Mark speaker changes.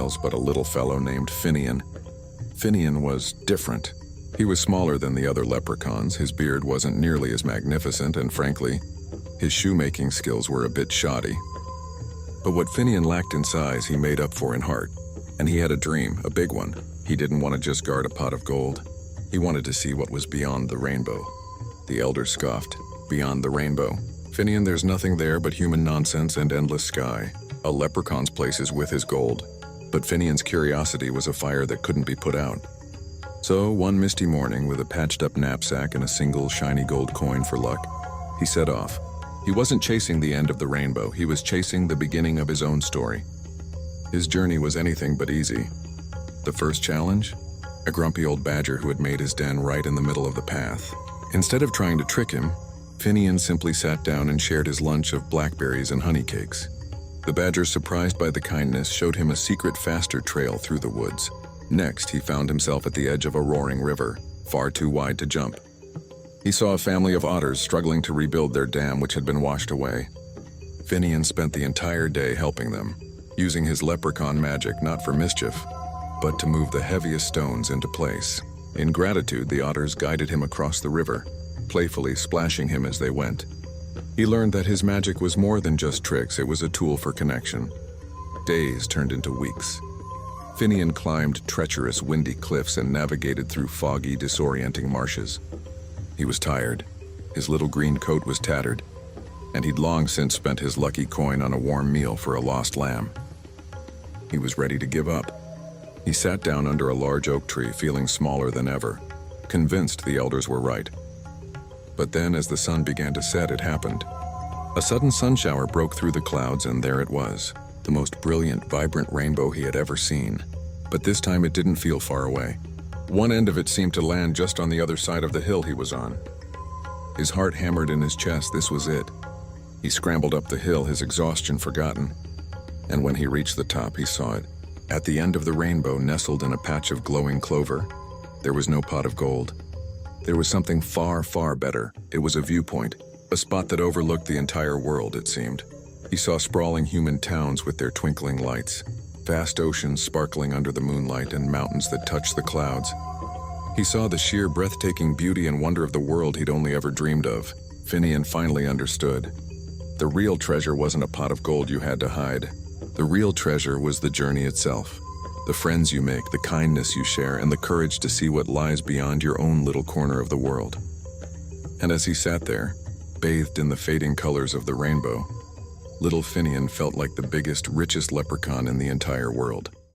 Speaker 1: else but a little fellow named Finian. Finian was different. He was smaller than the other leprechauns, his beard wasn't nearly as magnificent, and frankly, his shoemaking skills were a bit shoddy. But what Finian lacked in size, he made up for in heart. And he had a dream, a big one. He didn't want to just guard a pot of gold. He wanted to see what was beyond the rainbow. The elders scoffed. Beyond the rainbow? Finian, there's nothing there but human nonsense and endless sky. A leprechaun's place is with his gold. But Finian's curiosity was a fire that couldn't be put out. So, one misty morning, with a patched-up knapsack and a single shiny gold coin for luck, he set off. He wasn't chasing the end of the rainbow, he was chasing the beginning of his own story. His journey was anything but easy. The first challenge? A grumpy old badger who had made his den right in the middle of the path. Instead of trying to trick him, Finian simply sat down and shared his lunch of blackberries and honey cakes. The badger, surprised by the kindness, showed him a secret, faster trail through the woods. Next, he found himself at the edge of a roaring river, far too wide to jump. He saw a family of otters struggling to rebuild their dam, which had been washed away. Finian spent the entire day helping them, using his leprechaun magic not for mischief, but to move the heaviest stones into place. In gratitude, the otters guided him across the river, playfully splashing him as they went. He learned that his magic was more than just tricks, it was a tool for connection. Days turned into weeks. Finian climbed treacherous, windy cliffs and navigated through foggy, disorienting marshes. He was tired. His little green coat was tattered, and he'd long since spent his lucky coin on a warm meal for a lost lamb. He was ready to give up. He sat down under a large oak tree, feeling smaller than ever, convinced the elders were right. But then, as the sun began to set, it happened. A sudden sun shower broke through the clouds, and there it was, the most brilliant, vibrant rainbow he had ever seen. But this time it didn't feel far away. One end of it seemed to land just on the other side of the hill he was on. His heart hammered in his chest. This was it. He scrambled up the hill, his exhaustion forgotten. And when he reached the top, he saw it. At the end of the rainbow, nestled in a patch of glowing clover, there was no pot of gold. There was something far, far better. It was a viewpoint, a spot that overlooked the entire world, it seemed. He saw sprawling human towns with their twinkling lights, vast oceans sparkling under the moonlight, and mountains that touched the clouds. He saw the sheer breathtaking beauty and wonder of the world he'd only ever dreamed of. Finian finally understood. The real treasure wasn't a pot of gold you had to hide. The real treasure was the journey itself. The friends you make, the kindness you share, and the courage to see what lies beyond your own little corner of the world. And as he sat there, bathed in the fading colors of the rainbow, little Finian felt like the biggest, richest leprechaun in the entire world.